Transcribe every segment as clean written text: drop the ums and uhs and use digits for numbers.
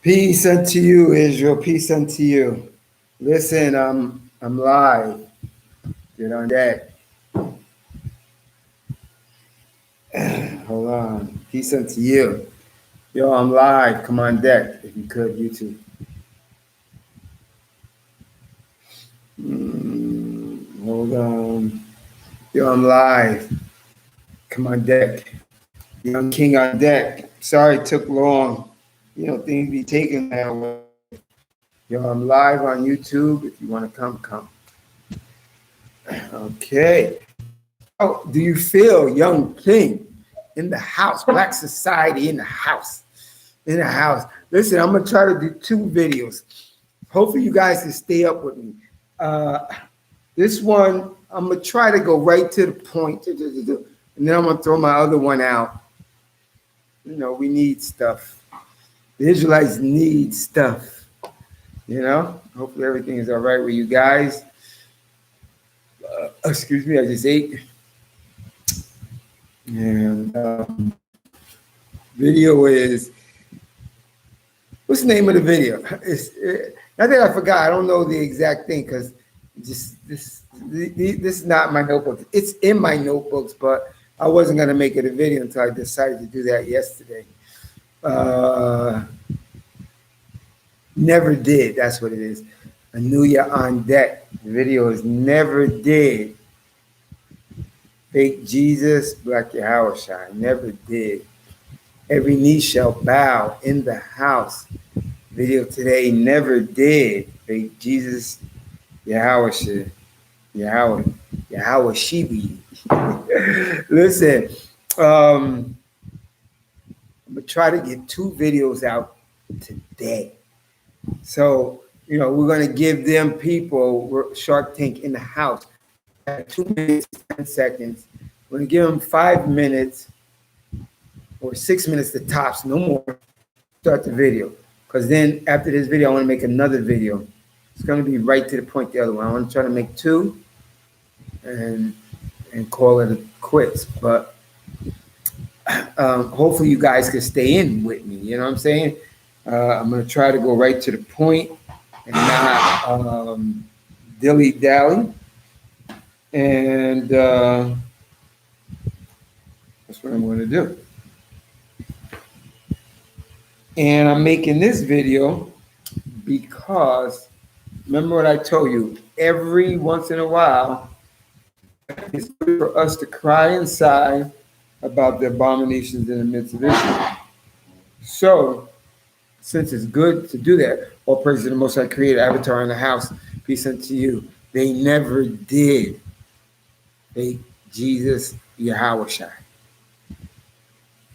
Peace unto you, Israel. Peace unto you. Listen, I'm live. Get on deck. Hold on. Peace unto you. Yo, I'm live. Come on deck if you could, YouTube. Hold on. Yo, I'm live. Come on deck. Young King on deck. Sorry it took long. You know, things be taking that way. Yo, I'm live on YouTube. If you want to come, come. Okay. Oh, do you feel Young King in the house? Black society in the house. In the house. Listen, I'm going to try to do 2 videos. Hopefully you guys can stay up with me. This one, I'm going to try to go right to the point. And then I'm going to throw my other one out. You know, we need stuff. The Israelites need stuff. You know, hopefully everything is all right with you guys. Excuse me, I just ate. And video is, what's the name of the video? I think I forgot. I don't know the exact thing because this is not my notebook. It's in my notebooks, but I wasn't going to make it a video until I decided to do that yesterday. Never did. That's what it is. Anuya on deck. The video is never did. Fake Jesus, Black Yahawashi. Never did. Every knee shall bow in the house. Video today, never did. Fake Jesus, Yahawashi. Yahawashi. Listen, I'm going to try to get 2 videos out today. So, you know, we're going to give them people Shark Tank in the house 2 minutes, 10 seconds. We're going to give them 5 minutes or 6 minutes to tops, no more. Start the video. Because then after this video, I want to make another video. It's going to be right to the point, the other one. I want to try to make 2 and call it quits. But hopefully you guys can stay in with me. You know what I'm saying? I'm going to try to go right to the point and not dilly-dally. And that's what I'm going to do. And I'm making this video because, remember what I told you, every once in a while, it's good for us to cry inside about the abominations in the midst of Israel. So, since it's good to do that, all praise to the Most High Creator, Avatar in the house, peace unto you. They never did. They, Jesus, Yahawashi.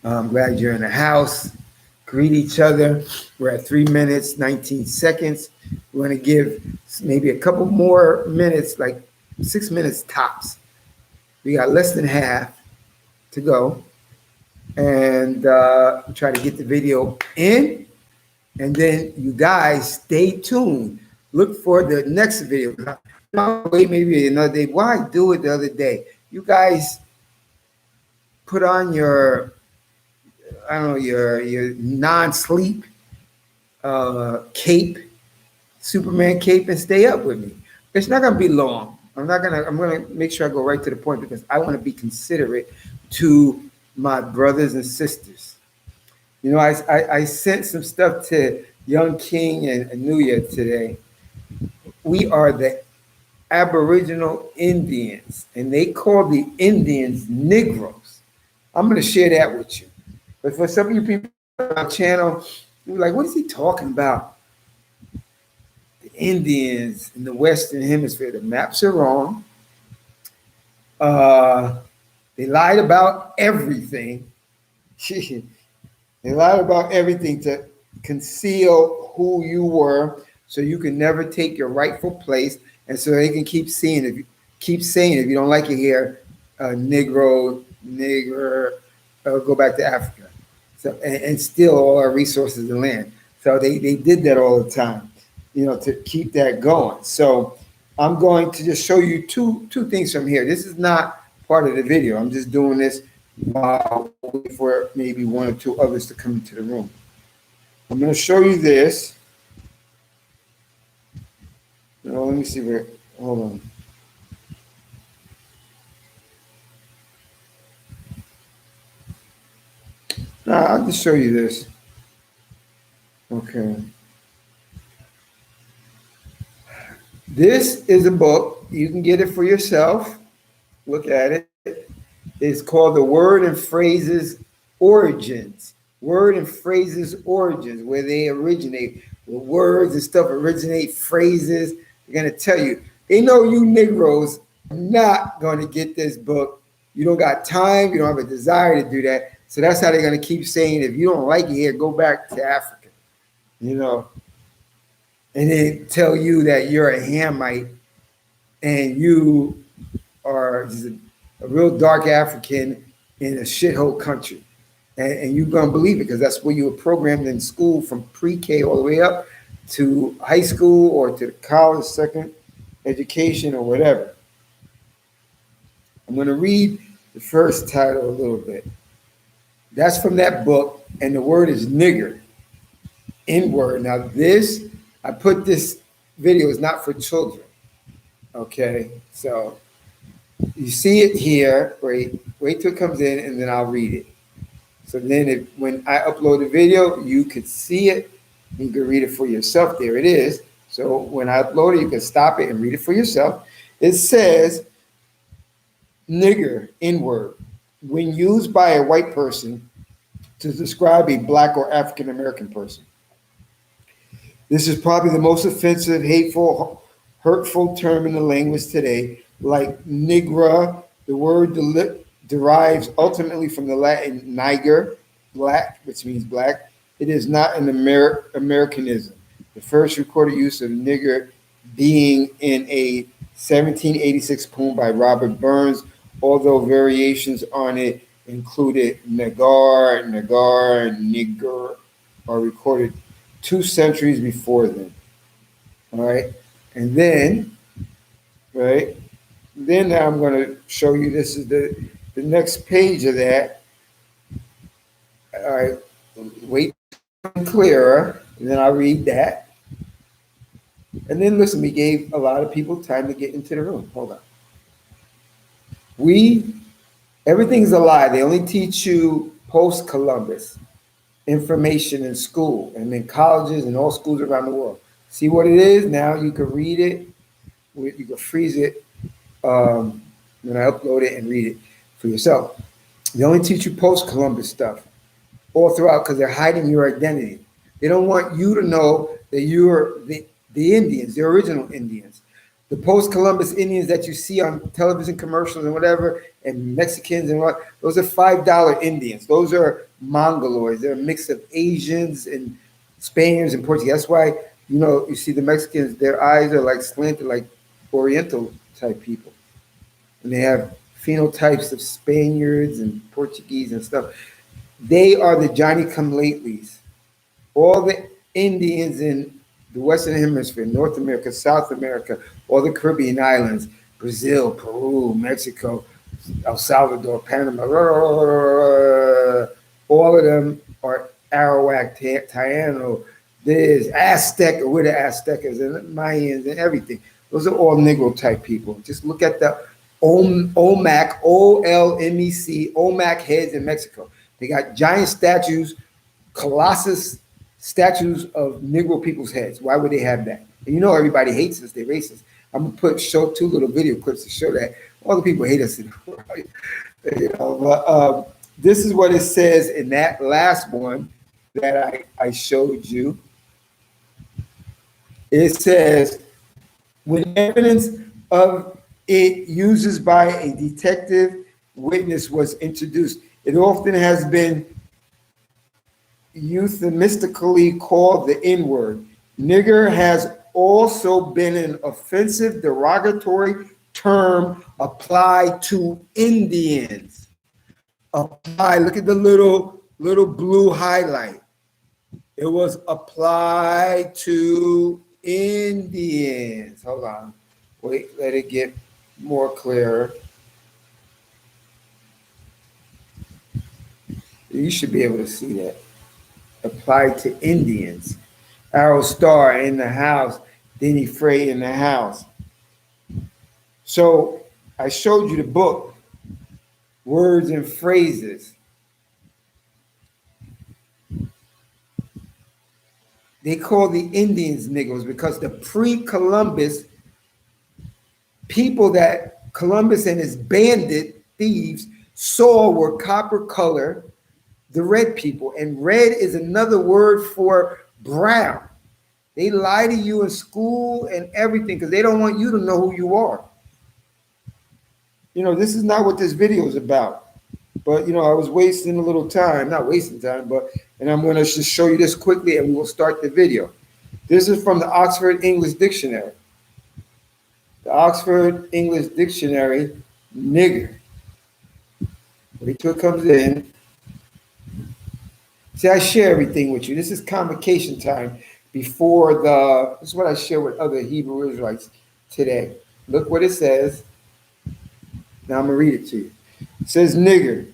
I'm glad you're in the house. Greet each other. We're at 3 minutes, 19 seconds. We're going to give maybe a couple more minutes, like 6 minutes tops. We got less than half to go. And try to get the video in. And then you guys stay tuned. Look for the next video. Wait, maybe another day. Why do it the other day? You guys put on your, I don't know, your non-sleep cape, Superman cape, and stay up with me. It's not gonna be long. I'm gonna make sure I go right to the point because I want to be considerate to my brothers and sisters. You know, I sent some stuff to Young King and Anuya today. We are the Aboriginal Indians, and they call the Indians Negroes. I'm going to share that with you. But for some of you people on my channel, you're like, what is he talking about? The Indians in the Western Hemisphere. The maps are wrong. They lied about everything. They lied about everything to conceal who you were so you can never take your rightful place. And so they can keep saying, if you don't like it here, Negro, nigger, go back to Africa. So and steal all our resources and land. So they did that all the time, you know, to keep that going. So I'm going to just show you two things from here. This is not part of the video. I'm just doing this while waiting for maybe 1 or 2 others to come into the room. I'm going to show you this. No, let me see where. Hold on. Nah, I'll just show you this. Okay. This is a book. You can get it for yourself. Look at it. It's called The Word and Phrases Origins. Word and Phrases Origins, where they originate. Where words and stuff originate, phrases. They're going to tell you. They know you Negroes are not going to get this book. You don't got time. You don't have a desire to do that. So that's how they're going to keep saying, if you don't like it here, go back to Africa. You know, and they tell you that you're a Hamite and you are just a real dark African in a shithole country. And you're going to believe it because that's where you were programmed in school from pre-K all the way up to high school or to college, second education or whatever. I'm going to read the first title a little bit. That's from that book, and the word is nigger, N-word. Now this, I put this video is not for children, okay? So you see it here. Wait till it comes in, and then I'll read it. So then when I upload the video, you could see it. You can read it for yourself. There it is. So when I upload it, you can stop it and read it for yourself. It says, nigger, N-word, when used by a white person to describe a black or African American person. This is probably the most offensive, hateful, hurtful term in the language today. Like nigra, the word derives ultimately from the Latin niger, black, which means black. It is not an Americanism. The first recorded use of nigger being in a 1786 poem by Robert Burns, although variations on it included nagar, nigger, are recorded 2 centuries before then. All right. And then, right, then now I'm going to show you this is the next page of that. All right. Wait clearer, and then I'll read that. And then listen, we gave a lot of people time to get into the room. Hold on. Everything's a lie. They only teach you post Columbus information in school and in colleges and all schools around the world. See what it is? Now you can read it. You can freeze it. Then I upload it and read it for yourself. They only teach you post Columbus stuff all throughout because they're hiding your identity. They don't want you to know that you're the Indians, the original Indians. The post-Columbus Indians that you see on television commercials and whatever, and Mexicans and what, those are $5 Indians. Those are Mongoloids. They're a mix of Asians and Spaniards and Portuguese. That's why, you see the Mexicans, their eyes are like slanted, like Oriental type people. And they have phenotypes of Spaniards and Portuguese and stuff. They are the Johnny-come-latelys. All the Indians in the Western Hemisphere, North America, South America, all the Caribbean islands, Brazil, Peru, Mexico, El Salvador, Panama, all of them are Arawak, Taino, there's Aztec, we're the Aztecas and Mayans and everything. Those are all Negro type people. Just look at the Olmec, O-L-M-E-C, Olmec heads in Mexico. They got giant statues, colossus statues of Negro people's heads. Why would they have that? And everybody hates us. They're racist. I'm gonna show 2 little video clips to show that all the people hate us in the world. But this is what it says in that last one that I showed you. It says, when evidence of it uses by a detective witness was introduced, it often has been euphemistically called the N-word. Nigger has also been an offensive, derogatory term applied to Indians. Apply, look at the little blue highlight. It was applied to Indians. Hold on. Wait, let it get more clearer. You should be able to see that up applied to Indians. Arrow star in the house, Denny Frey in the house. So I showed you the book, Words and Phrases. They call the Indians niggers because the pre-Columbus people that Columbus and his bandit thieves saw were copper color, the red people. And red is another word for brown. They lie to you in school and everything because they don't want you to know who you are. You know, this is not what this video is about. But, you know, I was wasting a little time, not wasting time, and I'm going to just show you this quickly and we will start the video. This is from the Oxford English Dictionary. The Oxford English Dictionary, nigger. Wait till it comes in. See, I share everything with you. This is convocation time before this is what I share with other Hebrew Israelites today. Look what it says. Now I'm going to read it to you. It says nigger.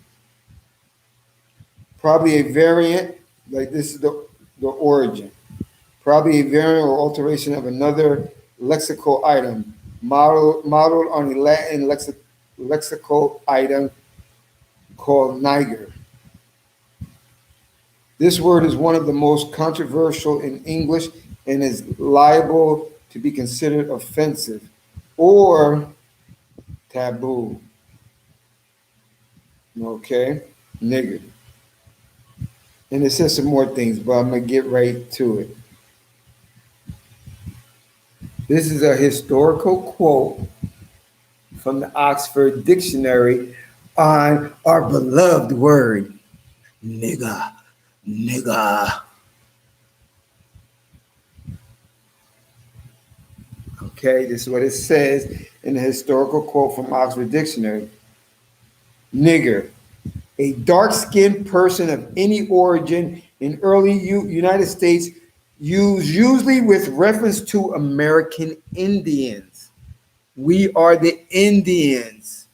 Probably a variant, like this is the origin. Probably a variant or alteration of another lexical item, modeled on a Latin lexical item called niger. This word is one of the most controversial in English and is liable to be considered offensive or taboo. Okay, nigger. And it says some more things, but I'm going to get right to it. This is a historical quote from the Oxford Dictionary on our beloved word, nigga, nigga. Okay, this is what it says in the historical quote from Oxford Dictionary. Nigger, a dark-skinned person of any origin in early United States, used usually with reference to American Indians. We are the Indians.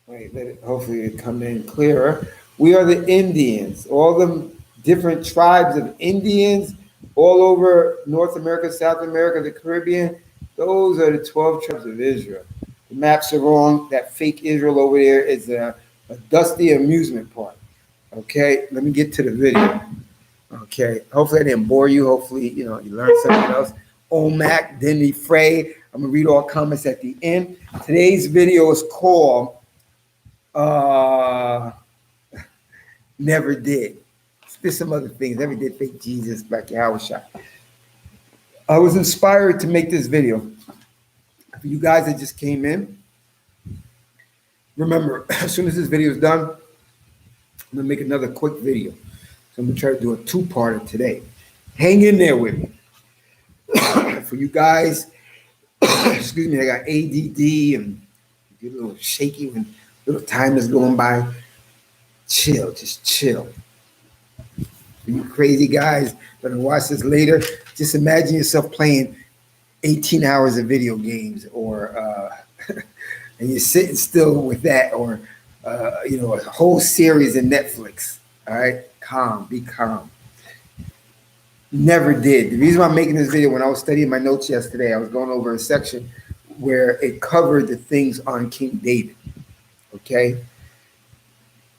Wait, hopefully it come in clearer. We are the Indians. All the different tribes of Indians all over North America, South America, the Caribbean, those are the 12 tribes of Israel. The maps are wrong. That fake Israel over there is a dusty amusement park. Okay, let me get to the video. Okay, hopefully I didn't bore you. Hopefully, you know, you learned something else. OMAC, Denny Frey. I'm gonna read all comments at the end. Today's video is called Never Did. There's some other things. Never did fake Jesus, back Yahawashi. I was inspired to make this video. For you guys that just came in, remember, as soon as this video is done, I'm gonna make another quick video. So I'm gonna try to do a two-parter today. Hang in there with me. For you guys, excuse me, I got ADD and get a little shaky when little time is going by. Chill, just chill. For you crazy guys that will watch this later, just imagine yourself playing 18 hours of video games, or and you're sitting still with that, or you know, a whole series in Netflix. All right, calm, be calm. Never did. The reason why I'm making this video, when I was studying my notes yesterday, I was going over a section where it covered the things on King David. Okay.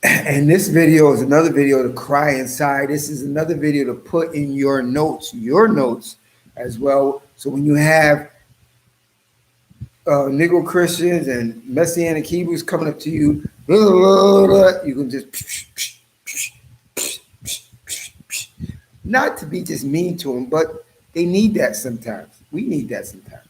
And this video is another video to cry inside. This is another video to put in your notes as well. So when you have Negro Christians and Messianic Hebrews coming up to you, you can just, not to be just mean to them, but they need that sometimes. We need that sometimes.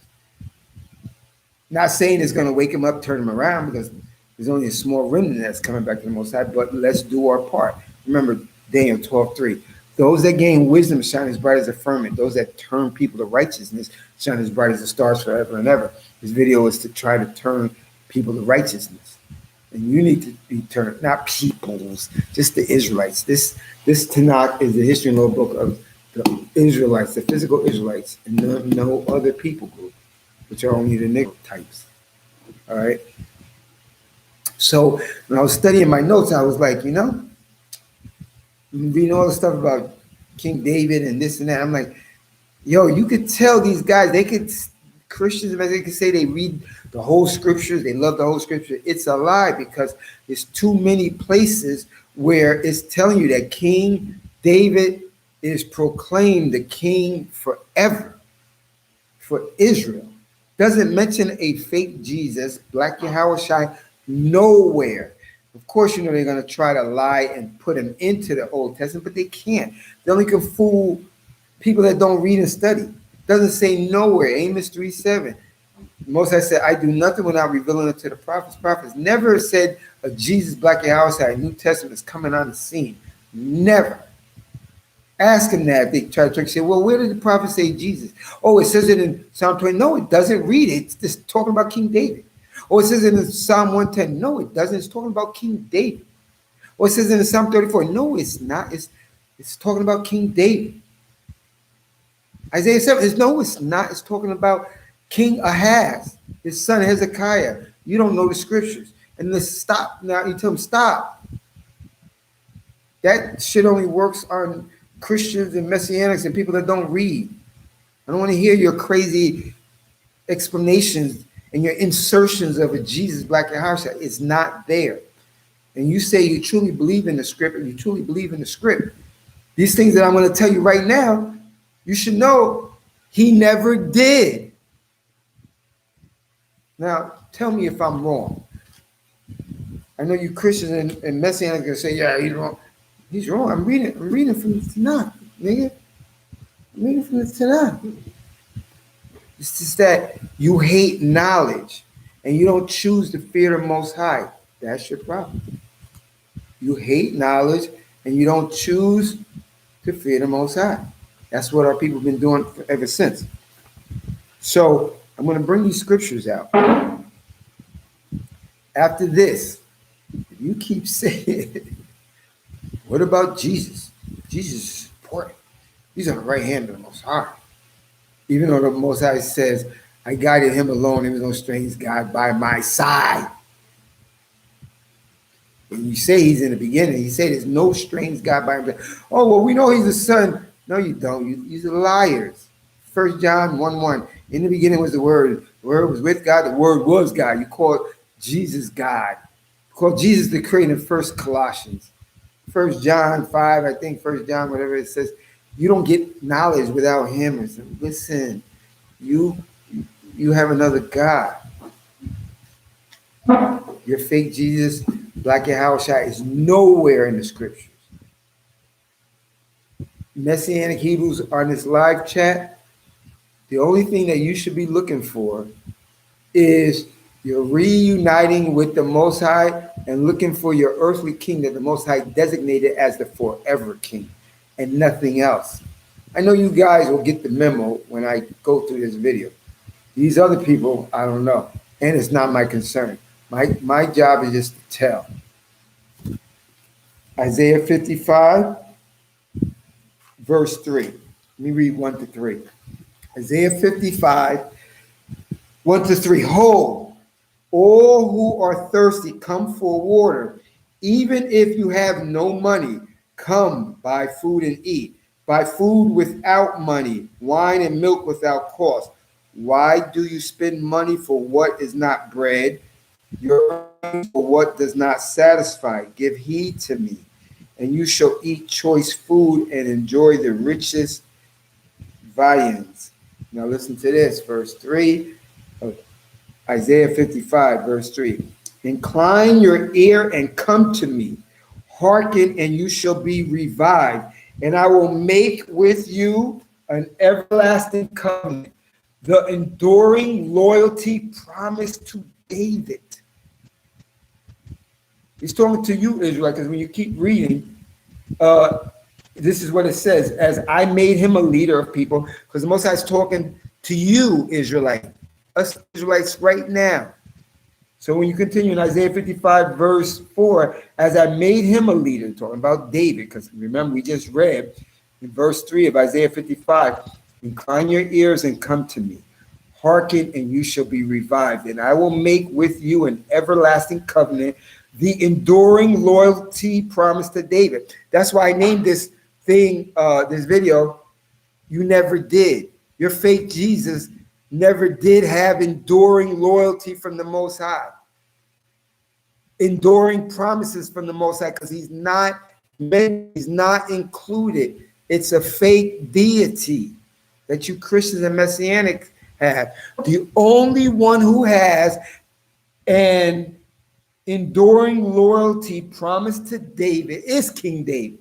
Not saying it's going to wake them up, turn them around, because there's only a small remnant that's coming back to the Most High, but let's do our part. Remember, Daniel 12:3. Those that gain wisdom shine as bright as a firmament. Those that turn people to righteousness shine as bright as the stars forever and ever. This video is to try to turn people to righteousness. And you need to be turned, not peoples, just the Israelites. This Tanakh is the history and law book of the Israelites, the physical Israelites, and no other people group, which are only the Negro types. All right? So when I was studying my notes, I was like, you know, reading all the stuff about King David and this and that. I'm like, yo, you could tell these guys, Christians, they could say they read the whole scriptures, they love the whole scripture. It's a lie because there's too many places where it's telling you that King David is proclaimed the king forever for Israel. Doesn't mention a fake Jesus, Black Yahawashi, nowhere. Of course, they're going to try to lie and put him into the Old Testament, but they can't. They only can fool people that don't read and study. Doesn't say nowhere. Amos 3:7. Most I said, I do nothing without revealing it to the prophets. Prophets never said a Jesus, Black Yahawashi, New Testament is coming on the scene. Never. Ask him that if they try to trick. Say, well, where did the prophet say Jesus? Oh, it says it in Psalm 20. No, it doesn't read it. It's just talking about King David. Or it says it in Psalm 110. No, it doesn't. It's talking about King David. Or it says it in Psalm 34. No, it's not. It's talking about King David. Isaiah 7 no, it's not. It's talking about King Ahaz, his son Hezekiah. You don't know the scriptures. And then stop. Now you tell him, stop. That shit only works on Christians and messianics and people that don't read. I don't want to hear your crazy explanations and your insertions of a Jesus, Black Yahawashi. It's not there. And you say you truly believe in the script, and you truly believe in the script. These things that I'm going to tell you right now, you should know he never did. Now, tell me if I'm wrong. I know you Christians and messianics are going to say, yeah, he's wrong. He's wrong. I'm reading from the Tanakh, nigga. I'm reading from the Tanakh. It's just that you hate knowledge and you don't choose to fear the Most High. That's your problem. You hate knowledge and you don't choose to fear the Most High. That's what our people have been doing ever since. So I'm going to bring these scriptures out. After this, if you keep saying, what about Jesus? Jesus is important. He's on the right hand of the Most High. Even though the Most High says, I guided him alone, there was no strange God by my side. And you say he's in the beginning. He said there's no strange God by him. Oh, well, we know he's the son. No, you don't. You're liars. 1 John 1:1. In the beginning was the Word. The Word was with God. The Word was God. You call Jesus God. You call Jesus the creator in 1 Colossians. 1 John 5, I think 1 John, whatever it says. You don't get knowledge without him. And so, listen, you have another God. Your fake Jesus, Black Yahawashi, is nowhere in the scriptures. Messianic Hebrews on this live chat, the only thing that you should be looking for is you're reuniting with the Most High and looking for your earthly king that the Most High designated as the forever king and nothing else. I know you guys will get the memo when I go through this video. These other people, I don't know. And it's not my concern. My job is just to tell. Isaiah 55, verse 3. Let me read 1 to 3. Isaiah 55, 1 to 3. Ho, all who are thirsty, come for water. Even if you have no money, come buy food and eat. Buy food without money, wine and milk without cost. Why do you spend money for what is not bread? Your money for what does not satisfy. Give heed to me, and you shall eat choice food and enjoy the richest viands. Now listen to this, verse 3 of Isaiah 55, verse 3. Incline your ear and come to me. Hearken, and you shall be revived. And I will make with you an everlasting covenant, the enduring loyalty promised to David. He's talking to you, Israel, because when you keep reading, this is what it says, as I made him a leader of people, because the Most High is talking to you, Israelite, us Israelites right now. So when you continue in Isaiah 55, verse 4, as I made him a leader, talking about David, because remember, we just read in verse 3 of Isaiah 55, incline your ears and come to me. Hearken, and you shall be revived. And I will make with you an everlasting covenant, the enduring loyalty promised to David. That's why I named this thing, this video, You Never Did. Your fake Jesus never did have enduring loyalty from the Most High, enduring promises from the Most High, because he's not included. It's a fake deity that you Christians and messianic have. The only one who has an enduring loyalty promised to David is King David.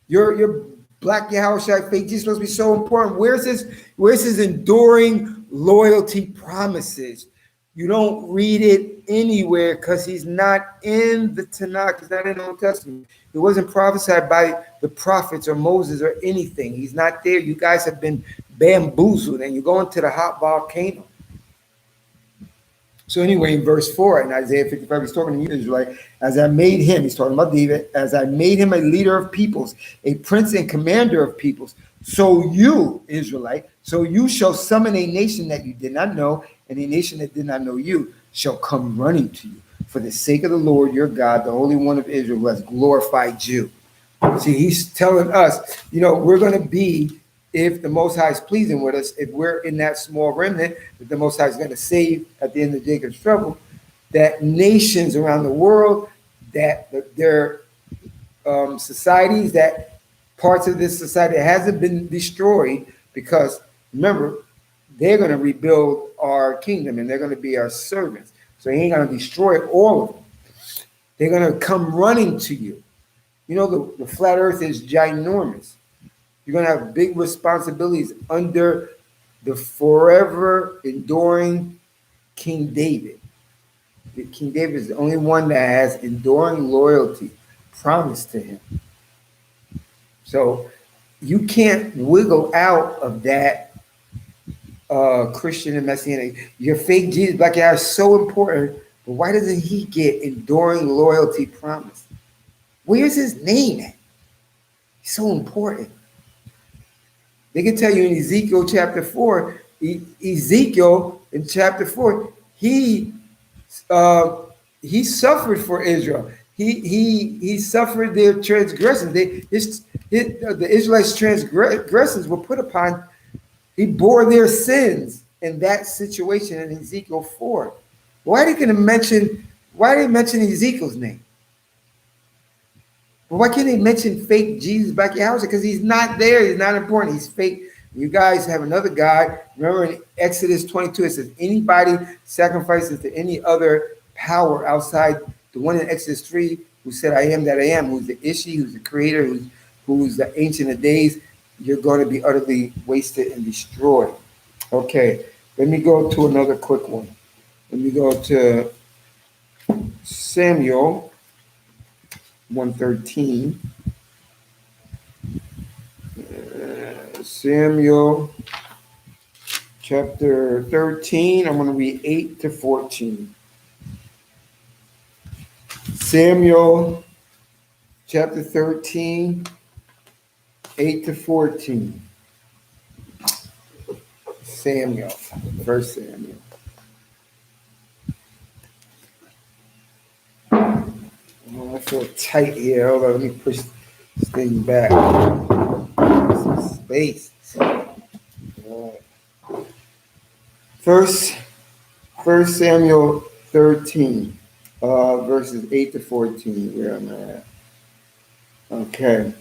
Your black Yahawashi fake Jesus supposed to be so important. Where's his enduring loyalty promises? You don't read it anywhere because he's not in the Tanakh. He's not in the Old Testament. It wasn't prophesied by the prophets or Moses or anything. He's not there. You guys have been bamboozled, and you're going to the hot volcano. So anyway, in verse 4 in Isaiah 55, he's talking to you, Israelite, as I made him, he's talking about David, as I made him a leader of peoples, a prince and commander of peoples. So you, Israelite, so you shall summon a nation that you did not know, and a nation that did not know you shall come running to you. For the sake of the Lord your God, the Holy One of Israel, who has glorified you. See, he's telling us, we're going to be, if the Most High is pleasing with us, if we're in that small remnant that the Most High is going to save at the end of Jacob's trouble, that nations around the world, that their societies, that parts of this society hasn't been destroyed, because remember, they're going to rebuild our kingdom and they're going to be our servants. So he ain't going to destroy all of them. They're going to come running to you. The flat earth is ginormous. You're going to have big responsibilities under the forever enduring King David. King David is the only one that has enduring loyalty promised to him. So you can't wiggle out of that Christian and messianic. Your fake Jesus, black guy, is so important, but why doesn't he get enduring loyalty promised? Where's his name at? He's so important. They can tell you in Ezekiel chapter 4, Ezekiel in chapter 4, he suffered for Israel. He suffered their transgressions. The Israelites' transgressions were put upon. He bore their sins in that situation in Ezekiel 4. Why did they mention Ezekiel's name? But why can't they mention fake Jesus back in your house? Because he's not there. He's not important. He's fake. You guys have another God. Remember in Exodus 22, it says, anybody sacrifices to any other power outside the one in Exodus 3 who said, I am that I am, who's the i.s.u.p.k, who's the creator, who's the Ancient of Days, you're going to be utterly wasted and destroyed. Okay, let me go to another quick one. Let me go to Samuel 113. Samuel chapter 13. I'm going to read 8 to 14. Samuel chapter 13, 8 to 14. Samuel, First Samuel. Oh, I feel tight here. Hold on, let me push this thing back. Some space. First Samuel 13, verses 8 to 14. Where am I at? Okay.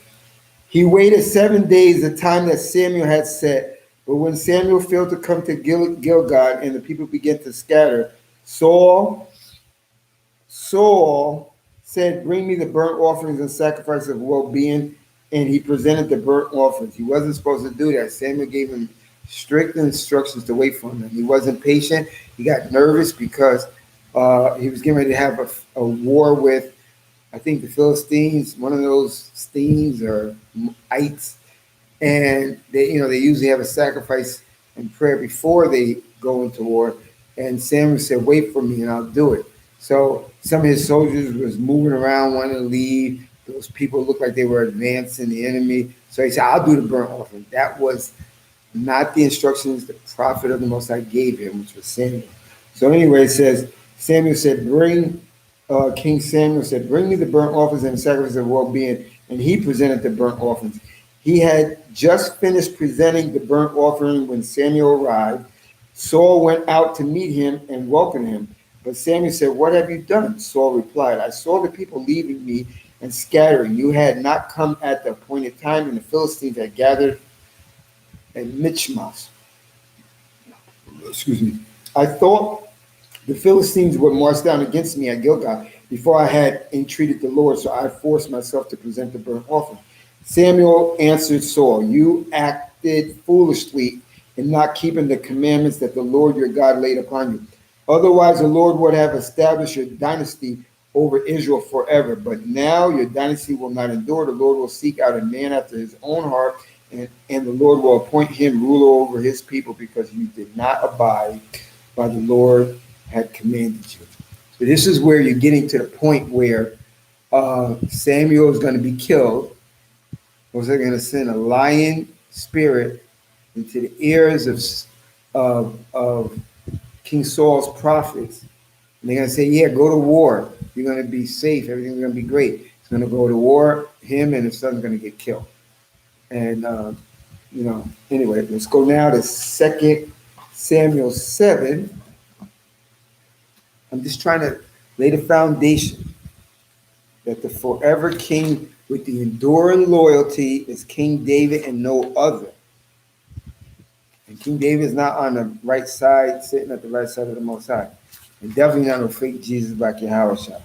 He waited 7 days, the time that Samuel had set. But when Samuel failed to come to Gilgal and the people began to scatter, Saul said, bring me the burnt offerings and sacrifice of well-being. And he presented the burnt offerings. He wasn't supposed to do that. Samuel gave him strict instructions to wait for him. He wasn't patient. He got nervous because he was getting ready to have a war with, I think, the Philistines, one of those Steens or ites. And they usually have a sacrifice and prayer before they go into war. And Samuel said, wait for me and I'll do it. So some of his soldiers was moving around, wanting to leave. Those people looked like they were advancing the enemy. So he said, I'll do the burnt offering. That was not the instructions the prophet of the Most High gave him, which was Samuel. So anyway, it says, King Samuel said, bring me the burnt offerings and sacrifices of well-being. And he presented the burnt offerings. He had just finished presenting the burnt offering when Samuel arrived. Saul went out to meet him and welcome him. But Samuel said, what have you done? Saul replied, I saw the people leaving me and scattering. You had not come at the appointed time, and the Philistines had gathered at Michmash. Excuse me. I thought the Philistines would march down against me at Gilgal before I had entreated the Lord, so I forced myself to present the burnt offering. Samuel answered Saul, you acted foolishly in not keeping the commandments that the Lord your God laid upon you. Otherwise, the Lord would have established your dynasty over Israel forever. But now your dynasty will not endure. The Lord will seek out a man after his own heart, and the Lord will appoint him ruler over his people because you did not abide by the Lord had commanded you. So this is where you're getting to the point where Samuel is going to be killed. Was they're going to send a lying spirit into the ears of King Saul's prophets. And they're going to say, yeah, go to war. You're going to be safe. Everything's going to be great. He's going to go to war. Him and his son's going to get killed. And, anyway, let's go now to 2 Samuel 7. I'm just trying to lay the foundation that the forever king with the enduring loyalty is King David and no other. And King David is not on the right side, sitting at the right side of the Most High. And definitely not no fake Jesus like Yahawashi.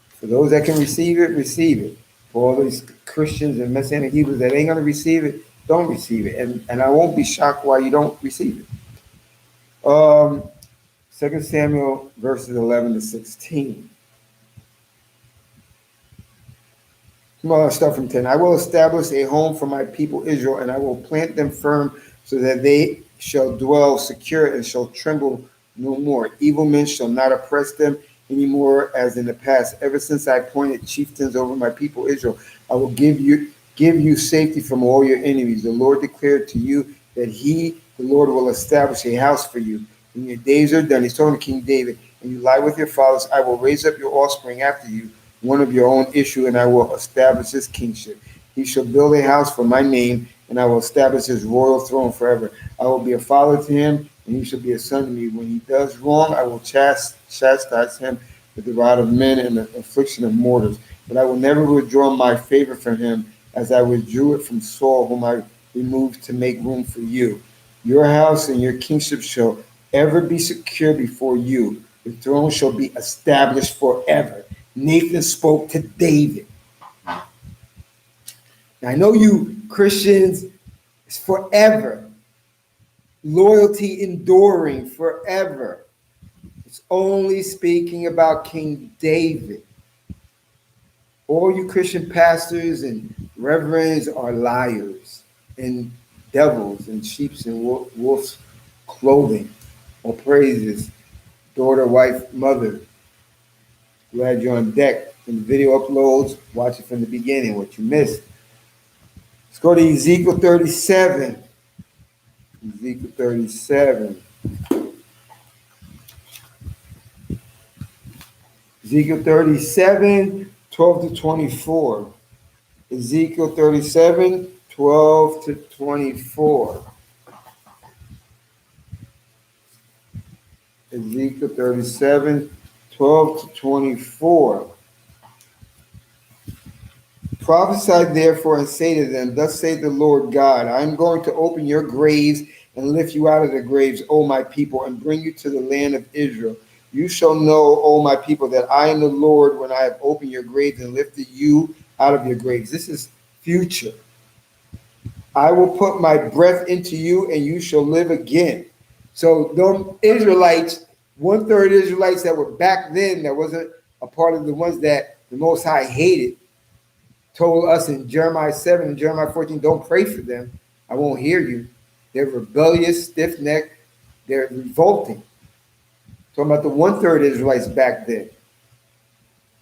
For those that can receive it, receive it. For all these Christians and Messianic Hebrews that ain't going to receive it, don't receive it. And I won't be shocked why you don't receive it. 2 Samuel verses 11 to 16. I'll start from 10. I will establish a home for my people Israel, and I will plant them firm so that they shall dwell secure and shall tremble no more. Evil men shall not oppress them any more as in the past. Ever since I appointed chieftains over my people Israel, I will give you safety from all your enemies. The Lord declared to you that the Lord, will establish a house for you. When your days are done, he's talking to King David, and you lie with your fathers, I will raise up your offspring after you, one of your own issue, and I will establish his kingship. He shall build a house for my name, and I will establish his royal throne forever. I will be a father to him, and he shall be a son to me. When he does wrong, I will chastise him with the rod of men and the affliction of mortals. But I will never withdraw my favor from him, as I withdrew it from Saul, whom I removed to make room for you. Your house and your kingship shall ever be secure before you. The throne shall be established forever. Nathan spoke to David. Now, I know you Christians, it's forever. Loyalty enduring forever. It's only speaking about King David. All you Christian pastors and reverends are liars and devils in sheep's and wolf's clothing. All praises, daughter, wife, mother. Glad you're on deck. In the video uploads, watch it from the beginning, what you missed. Let's go to Ezekiel 37. Ezekiel 37. Ezekiel 37, 12 to 24. Ezekiel 37, 12 to 24. Ezekiel 37, 12 to 24. Prophesy therefore and say to them, thus saith the Lord God, I am going to open your graves and lift you out of the graves, O my people, and bring you to the land of Israel. You shall know, O my people, that I am the Lord when I have opened your graves and lifted you out of your graves. This is future. I will put my breath into you and you shall live again. So those Israelites, 1/3 Israelites that were back then, that wasn't a part of the ones that the Most High hated, told us in Jeremiah 7 and Jeremiah 14, don't pray for them. I won't hear you. They're rebellious, stiff-necked. They're revolting. Talking about the 1/3 Israelites back then.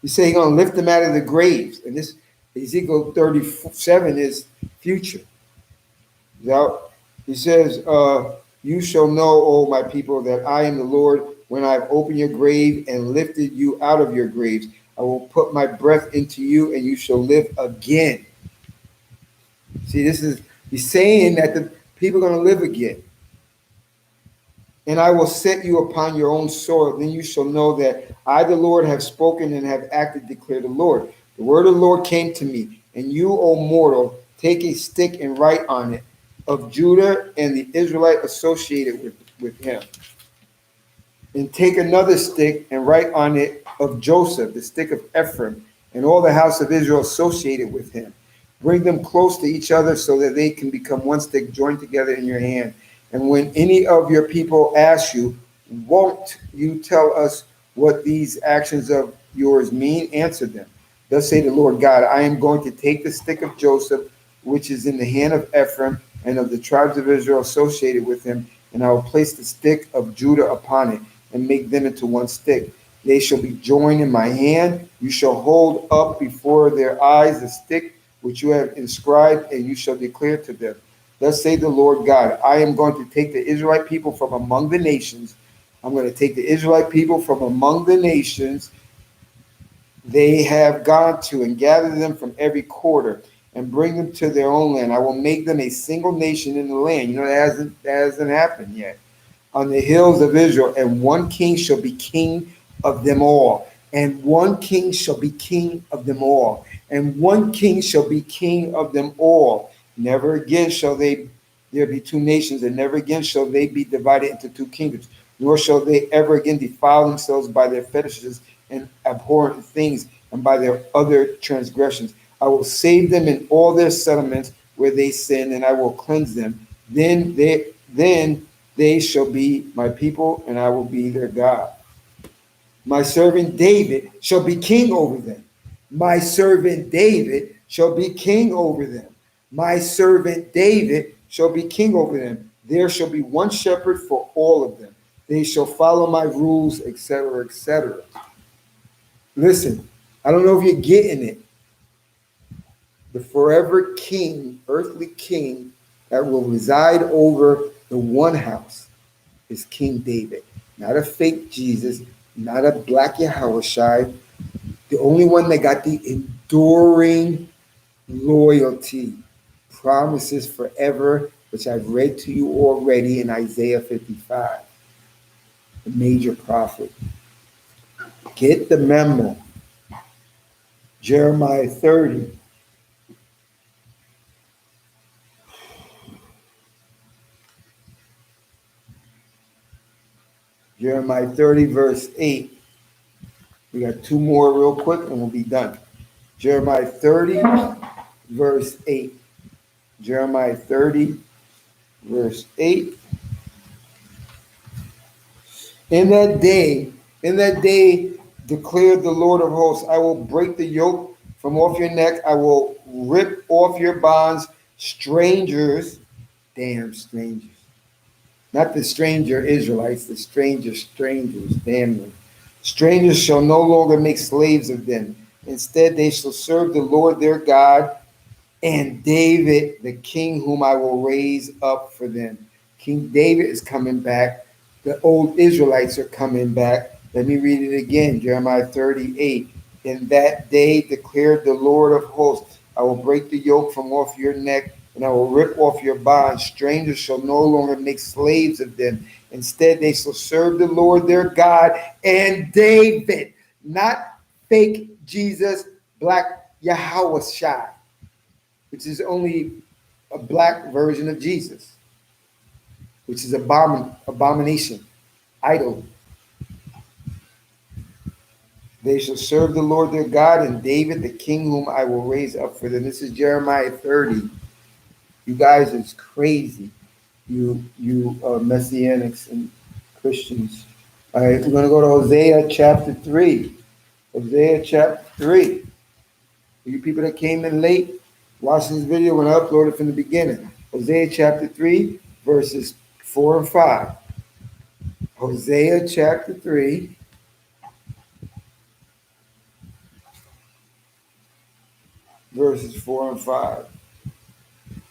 He said he's going to lift them out of the graves. And this Ezekiel 37 is future. Now, he says, you shall know, O my people, that I am the Lord when I have opened your grave and lifted you out of your graves. I will put my breath into you, and you shall live again. See, he's saying that the people are going to live again. And I will set you upon your own soil. Then you shall know that I, the Lord, have spoken and have acted, declare the Lord. The word of the Lord came to me, and you, O mortal, take a stick and write on it of Judah and the Israelite associated with him. And take another stick and write on it of Joseph, the stick of Ephraim, and all the house of Israel associated with him. Bring them close to each other so that they can become one stick joined together in your hand. And when any of your people ask you, won't you tell us what these actions of yours mean? Answer them. Thus say the Lord God, I am going to take the stick of Joseph, which is in the hand of Ephraim, and of the tribes of Israel associated with him, and I will place the stick of Judah upon it, and make them into one stick. They shall be joined in my hand. You shall hold up before their eyes the stick which you have inscribed, and you shall declare to them, thus say the Lord God, I am going to take the Israelite people from among the nations. I'm going to take the Israelite people from among the nations they have gone to, and gather them from every quarter, and bring them to their own land. I will make them a single nation in the land. You know, that hasn't happened yet. On the hills of Israel, and one king shall be king of them all. And one king shall be king of them all. And one king shall be king of them all. Never again shall there be two nations, and never again shall they be divided into two kingdoms, nor shall they ever again defile themselves by their fetishes and abhorrent things, and by their other transgressions. I will save them in all their settlements where they sin, and I will cleanse them. Then they shall be my people, and I will be their God. My servant David shall be king over them. My servant David shall be king over them. My servant David shall be king over them. There shall be one shepherd for all of them. They shall follow my rules, etc., etc. Listen, I don't know if you're getting it. The forever king, earthly king, that will reside over the one house is King David. Not a fake Jesus, not a black Yahawashi. The only one that got the enduring loyalty, promises forever, which I've read to you already in Isaiah 55, the major prophet. Get the memo. Jeremiah 30. Jeremiah 30, verse 8. We got two more real quick and we'll be done. Jeremiah 30, verse 8. Jeremiah 30, verse 8. In that day, declared the Lord of hosts, I will break the yoke from off your neck. I will rip off your bonds. Strangers, damn strangers. Not the stranger Israelites, the strangers, damn them. Strangers shall no longer make slaves of them. Instead, they shall serve the Lord their God and David, the king whom I will raise up for them. King David is coming back. The old Israelites are coming back. Let me read it again, Jeremiah 38. In that day declared the Lord of hosts, I will break the yoke from off your neck, and I will rip off your bonds. Strangers shall no longer make slaves of them. Instead, they shall serve the Lord their God and David, not fake Jesus, black Yahawashi, which is only a black version of Jesus, which is abomination, idol. They shall serve the Lord their God and David, the king whom I will raise up for them. This is Jeremiah 30. You guys, it's crazy. You messianics and Christians. All right, we're going to go to Hosea chapter 3. Hosea chapter 3. For you people that came in late, watch this video when I upload it from the beginning. Hosea chapter 3, verses 4 and 5. Hosea chapter 3, verses 4 and 5.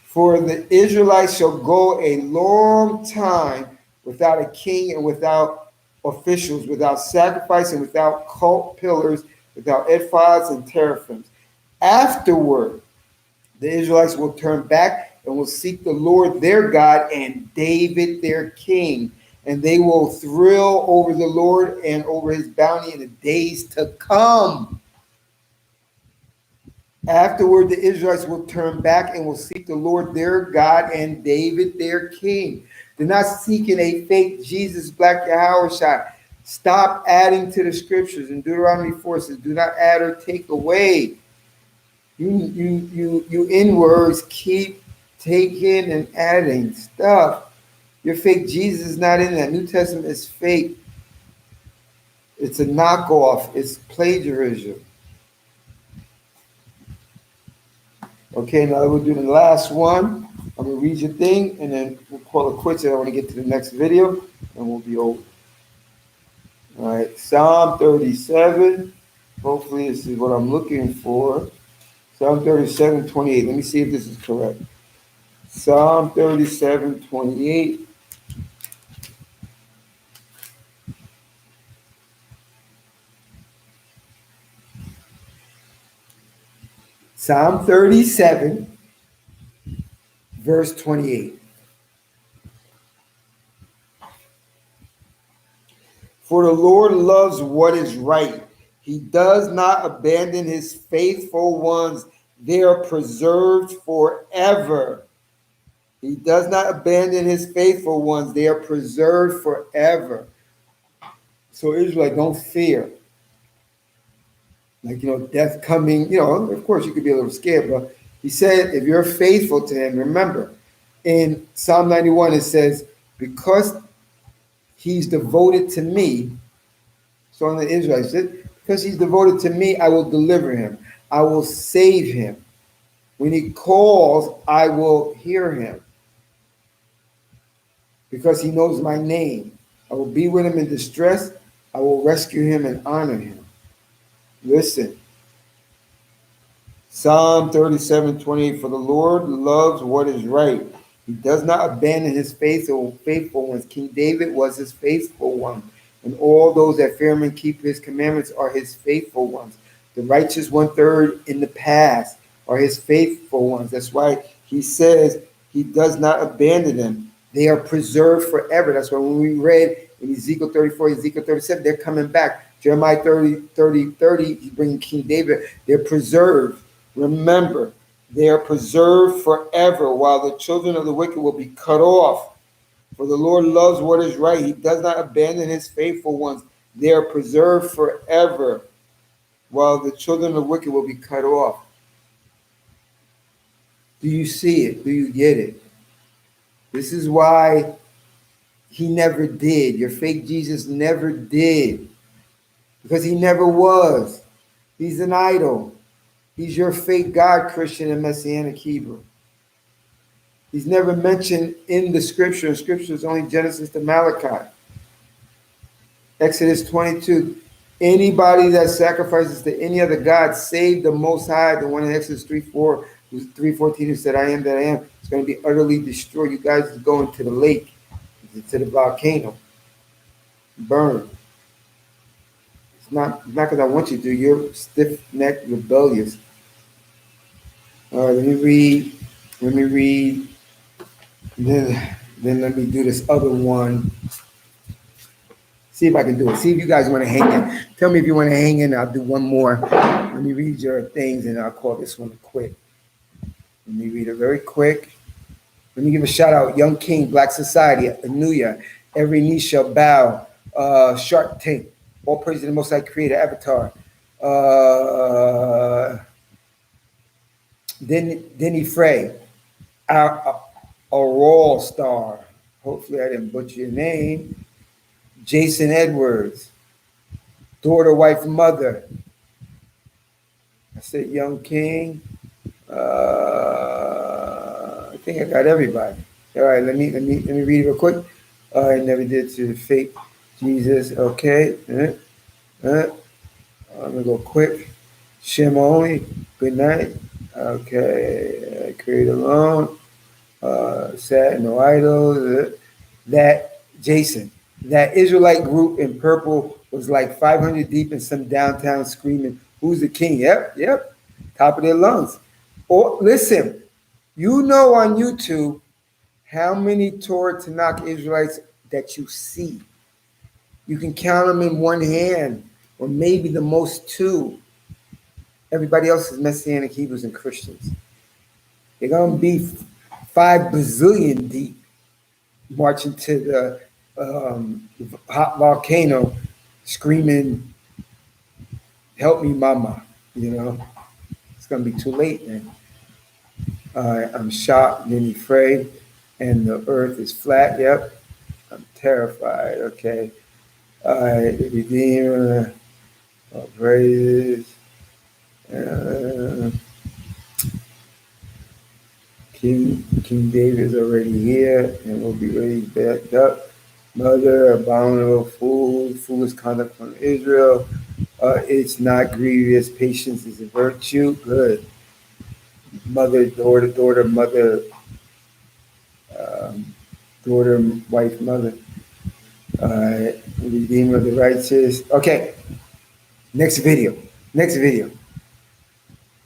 For the Israelites shall go a long time without a king and without officials, without sacrifice and without cult pillars, without ephods and teraphims. Afterward, the Israelites will turn back and will seek the Lord their God and David their king. And they will thrill over the Lord and over his bounty in the days to come. Afterward, the Israelites will turn back and will seek the Lord their God and David their king. They're not seeking a fake Jesus, black Yahawashi. Stop adding to the scriptures. In Deuteronomy 4 says, do not add or take away. You inwards keep taking and adding stuff. Your fake Jesus is not in that. New Testament is fake. It's a knockoff. It's plagiarism. Okay, now we'll do the last one. I'm gonna read your thing and then we'll call it quits. And I want to get to the next video and we'll be over. All right, Psalm 37. Hopefully this is what I'm looking for. Psalm 37, 28. Let me see if this is correct. Psalm 37, 28. Psalm 37, verse 28. For the Lord loves what is right. He does not abandon his faithful ones. They are preserved forever. He does not abandon his faithful ones. They are preserved forever. So Israel, don't fear. Like, death coming, of course you could be a little scared, but he said, if you're faithful to him, remember, in Psalm 91, it says, because he's devoted to me, so on the Israelites said, because he's devoted to me, I will deliver him. I will save him. When he calls, I will hear him. Because he knows my name. I will be with him in distress. I will rescue him and honor him. Listen. Psalm 37, 28. For the Lord loves what is right. He does not abandon his faithful ones. King David was his faithful one. And all those that fear him and keep his commandments are his faithful ones. The righteous 1/3 in the past are his faithful ones. That's why he says he does not abandon them. They are preserved forever. That's why when we read in Ezekiel 34, Ezekiel 37, they're coming back. Jeremiah 30, he's bringing King David. They're preserved. Remember, they are preserved forever, while the children of the wicked will be cut off. For the Lord loves what is right. He does not abandon his faithful ones. They are preserved forever, while the children of the wicked will be cut off. Do you see it? Do you get it? This is why he never did. Your fake Jesus never did. Because he never was. He's an idol. He's your fake God, Christian and Messianic Hebrew. He's never mentioned in the scripture. In scripture is only Genesis to Malachi. Exodus 22. Anybody that sacrifices to any other God, save the Most High, the one in Exodus 3:14 who said, I am that I am, is going to be utterly destroyed. You guys are going to the lake, to the volcano. Burn. It's not because I want you to. You're stiff-necked, rebellious. All right, let me read. Then let me do this other one. See if I can do it. See if you guys want to hang in. Tell me if you want to hang in. I'll do one more. Let me read your things and I'll call this one quick. Let me read it very quick. Let me give a shout out. Young King, Black Society, Anuya, Every Knee Shall Bow, Shark Tank, All Praise to the Most High Creator, Avatar. Denny Frey, a Royal Star. Hopefully I didn't butcher your name. Jason Edwards, Daughter, Wife, Mother. I said Young King. I think I got everybody. All right, let me read it real quick. I never did to the fake Jesus. Okay. I'm gonna go quick. Shem only. Good night. Okay. Create alone. Sad, no idols. That Jason. That Israelite group in purple was like 500 deep in some downtown screaming, "Who's the king?" Yep, yep. Top of their lungs. Or listen, you know on YouTube how many Torah Tanakh Israelites that you see. You can count them in one hand, or maybe the most two. Everybody else is Messianic Hebrews and Christians. They're gonna be 5 bazillion deep marching to the hot volcano, screaming, "Help me, mama!" You know, it's gonna be too late then. I'm shocked, then afraid, and the earth is flat. Yep, I'm terrified. Okay, the Redeemer, praises. Uh, King David is already here and will be raised back up. Mother, abominable fool, foolish conduct from Israel. It's not grievous. Patience is a virtue. Good. Mother, daughter, mother, um, daughter, wife, mother. Redeemer of the righteous. Okay, next video. Next video.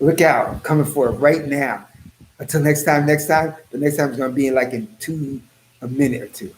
Look out. I'm coming for it right now. Until next time, the next time is going to be in like in a minute or two.